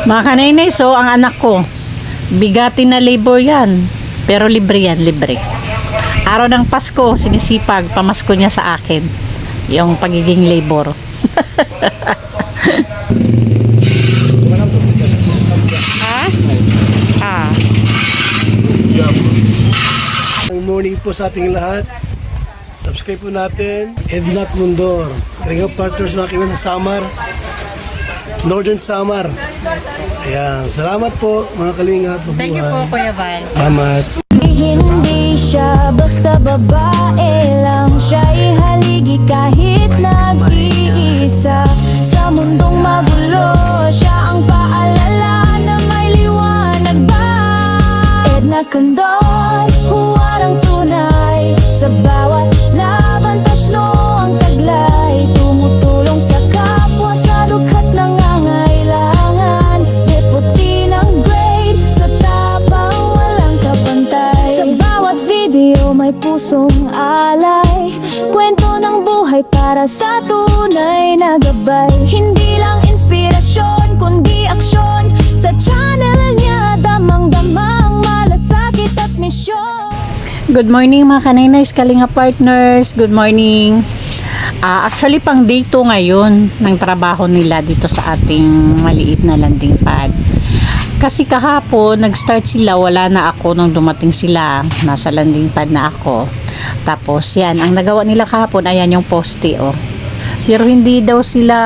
Mga kanainay, so ang anak ko, bigati na labor yan. Pero libre yan, libre. Araw ng Pasko, sinisipag, pamasko niya sa akin. Yung pagiging labor. Ha? Ah. Good morning po sa ating lahat. Subscribe po natin. Ednat Mundor. Ring of Partners mga kaibigan sa Samar. Northern Samar. Ayan. Salamat po mga kalingap. Thank you po, Kuya Val. Salamat. Hindi siya basta babae lang, siya'y haligi kahit nag-iisa. Sa mundong magulo, siya ang paalala na may liwanag ba. Edna Condon, huwarang tunay. Sa bawat laban, tasno ang taglay. Tumutulong sa kapwa sa dukhat ng angailangan. Deputy ng grade, sa tapang walang kapantay. Sa bawat video may pusong alay. Kwento ng buhay para sa tunay na gabay. Hindi lang inspirasyon, kundi aksyon. Sa channel niya, damang-damang malasakit at misyon. Good morning mga kaninays, Kalinga Partners. Good morning. Actually, pang day 2 ngayon ng trabaho nila dito sa ating maliit na landing pad. Kasi kahapon, nag-start sila, wala na ako nung dumating sila. Nasa landing pad na ako. Tapos yan, ang nagawa nila kahapon, ayan yung poste, oh. Pero hindi daw sila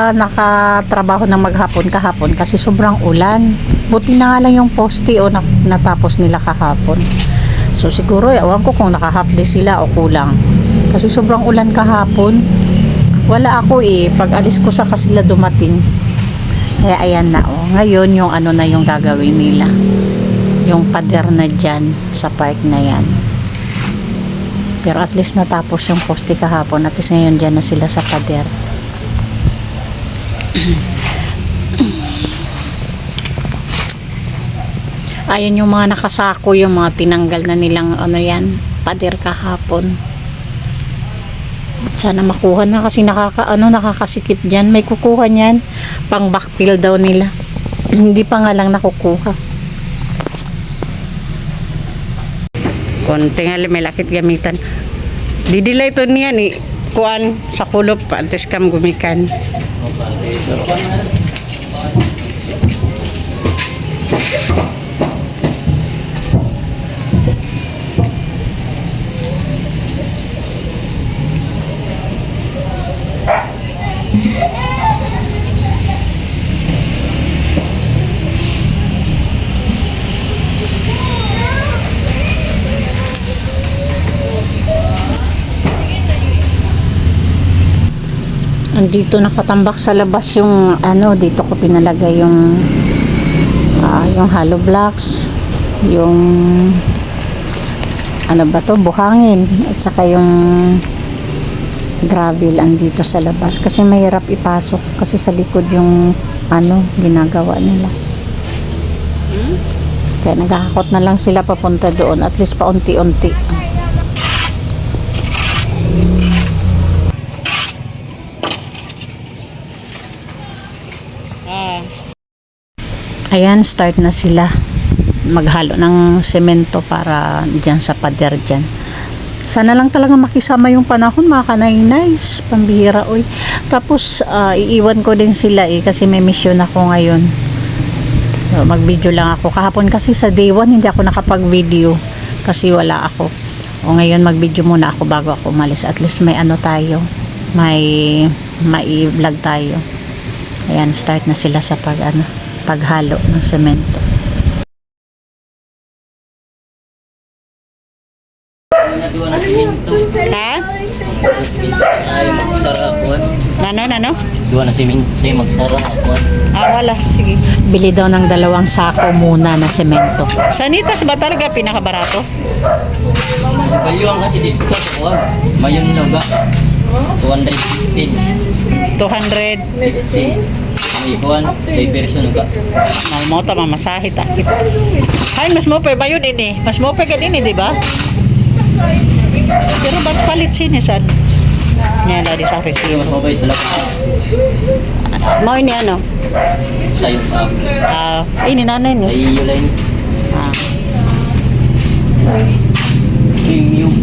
nakatrabaho ng maghapon kahapon kasi sobrang ulan. Buti na nga lang yung poste, oh, natapos nila kahapon. So siguro, ewan ko kung naka-half day sila o kulang. Kasi sobrang ulan kahapon. Wala ako pag alis ko sa sila dumating. Kaya ayan na, oh. Ngayon yung ano na yung gagawin nila. Yung pader na dyan sa park na yan. Pero at least natapos yung poste kahapon. At least ngayon dyan na sila sa pader. Ayan yung mga nakasako, yung mga tinanggal na nilang ano yan, pader kahapon. Sana makuha na kasi nakakasikip dyan. May kukuha niyan. Pang backfill daw nila. Hindi pa nga lang nakukuha. Konti nga may lakit gamitan. Didilay ito niyan kuan sa kulop antes kam gumikan. Andito nakatambak sa labas yung ano, dito ko pinalagay yung hollow blocks, yung ano ba to, buhangin, at saka yung gravel andito sa labas kasi mahirap ipasok kasi sa likod yung ano ginagawa nila. Kaya naghahakot na lang sila papunta doon, at least paunti-unti. Ayan, start na sila maghalo ng semento para dyan sa pader dyan. Sana lang talaga makisama yung panahon mga kanainays, pambihira oy. Tapos iiwan ko din sila kasi may mission ako ngayon. So, mag video lang ako kahapon kasi sa day 1 hindi ako nakapag video kasi wala ako. O ngayon mag video muna ako bago ako umalis, at least may ano tayo, may vlog tayo. Ayan, start na sila sa paghalo ng semento. Ha? Ano? Dua na semento magsara ako. Wala. Sige. Bili daw ng 2 sako muna na semento. Sanitas ba talaga pinakabarato? Balyuan kasi dito ko. Mayon na ba? 215. 200. Ibuan, may version ka. Mau ta mamasahe ta. Hay, mas mo pa ba yun ini? Mas mo pa ka din, di ba? Pero ba't palit sinisan? Yan, lagi sa Sige, resibo. mas mabait talaga. Mau ini ano? Sa'yo, Ini nanay niyo. ay yulay ni. Ah. Premium.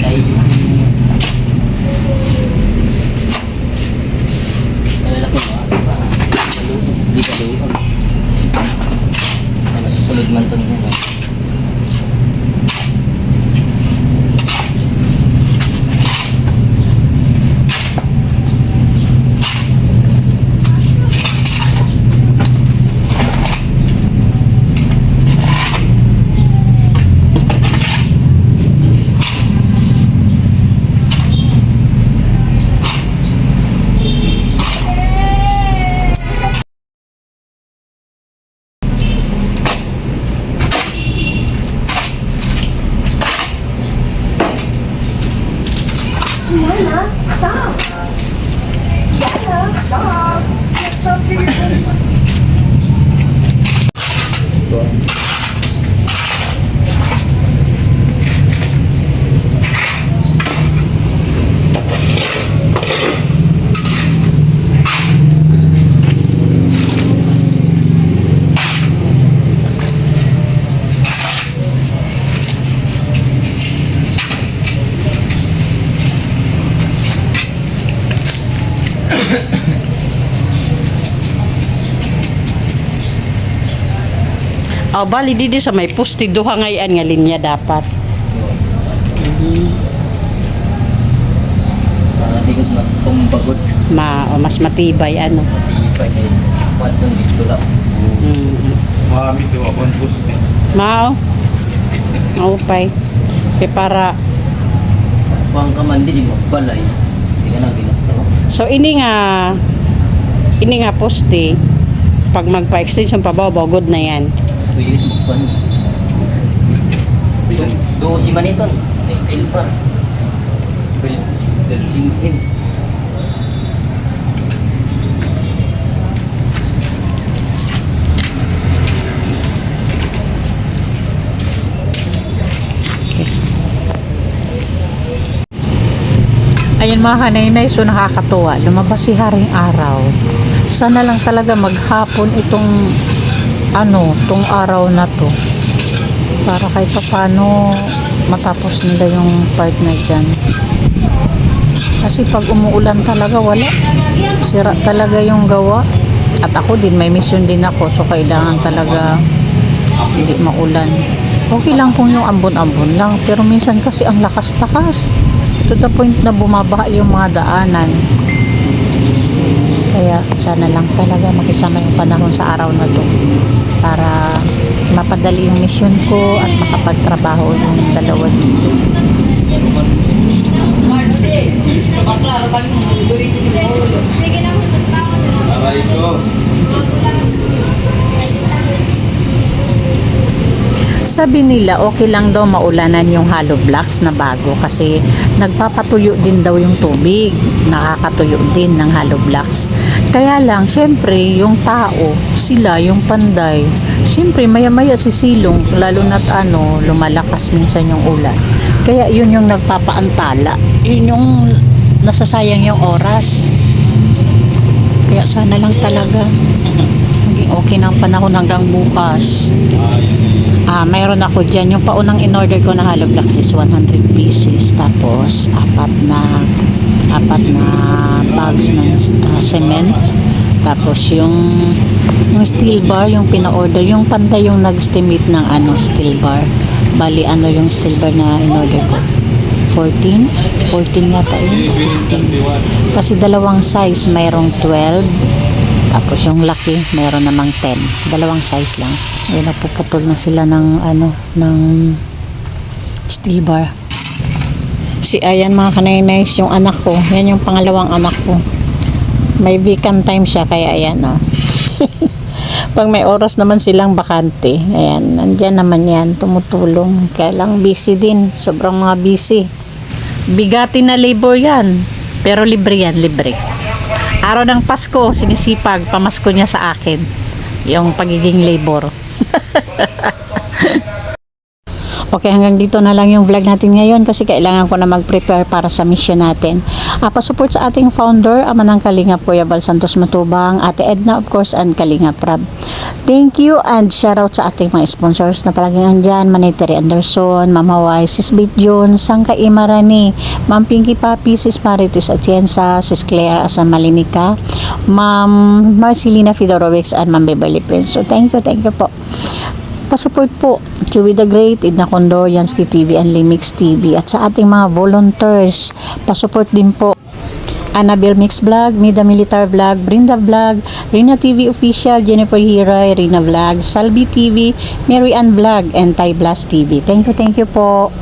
Ay. Malalaki ba? Hindi ka doon. Ay, masusunod man ito nito. Oh, bali didi sa may pusti duha ngayon nga linya dapat. Para di ko tumbagod. Mas matibay ano. Matibay kay kwadong dito lang. Mami si Wakon Pusti. Mao. Maupay. Kaya para Kuang ka man di magbalay. Hindi ka na ginagawa. so ini nga pusti pag magpa-extension pa babaw good na yan. 2 years magkuhan. Do si Maniton. Steel pa. Building. Ayan mga kanainay, so nakakatuwa. Lumabas si Haring Araw. Sana lang talaga maghapon itong tong araw na to. Para kahit paano matapos nila yung partner dyan. Kasi pag umuulan talaga, wala. Sira talaga yung gawa. At ako din, may mission din ako. So kailangan talaga hindi maulan. Okay lang kung yung ambon-ambon lang. Pero minsan kasi ang lakas-lakas. To the point na bumabaha yung mga daanan. Kaya sana lang talaga makisama yung panahon sa araw na to para mapadali yung mission ko at makapagtrabaho yung dalawa dito. Aray ko. Sabi nila okay lang daw maulanan yung hollow blocks na bago kasi nagpapatuyo din daw yung tubig, nakakatuyo din ng hollow blocks. Kaya lang syempre yung tao, sila yung panday, syempre maya-maya sisilong lalo na't lumalakas minsan yung ulan. Kaya yun yung nagpapaantala, yun yung nasasayang yung oras. Kaya sana lang talaga maging okay na ang panahon hanggang bukas. Mayroon ako dyan. Yung paunang in-order ko na hollow blocks is 100 pieces. Tapos, apat na bags ng cement. Tapos, yung steel bar, yung pina-order. Yung panday yung nag-estimate ng steel bar. Bali, yung steel bar na in-order ko? 14 yata yun. 15. Kasi dalawang size, mayroong 12. Tapos yung laki, meron namang 10. Dalawang size lang. Ayun, napuputol na sila ng steel bar. Ayan mga kanainays, yung anak ko. Yan yung pangalawang anak ko. May vacant time siya, kaya ayan Pag may oras naman silang bakante, ayan, nandyan naman yan, tumutulong. Kaya lang busy din, sobrang mga busy. Bigati na labor yan. Pero libre yan, libre. Araw ng Pasko, sinisipag, pamasko niya sa akin. Yung pagiging labor. Okay, hanggang dito na lang yung vlog natin ngayon kasi kailangan ko na mag-prepare para sa mission natin. Pasupport sa ating founder, ama ng Kalingap, Kuya Bal Santos Matubang, Ate Edna of course, and Kalingap Rab. Thank you and shoutout sa ating mga sponsors na palaging andyan, Manay Terry Anderson, Ma'am Hawaii, Sis Bit Jones, Sangka Imarani, Ma'am Pinky Papi, Sis Marites Atienza, Sis Claire Asan Malinica, Ma'am Marcelina Fedorovics, and Ma'am Beverly Prince. So thank you po. Pasupport po Chewy the Great, Edna Condor, Yansky TV, and Limix TV. At sa ating mga volunteers, pasupport din po Annabelle Mix Vlog, Mida Militar Vlog, Brinda Vlog, Rina TV Official, Jennifer Hiray, Rina Vlog, Salvi TV, Mary Ann Vlog, and Thai Blast TV. Thank you po.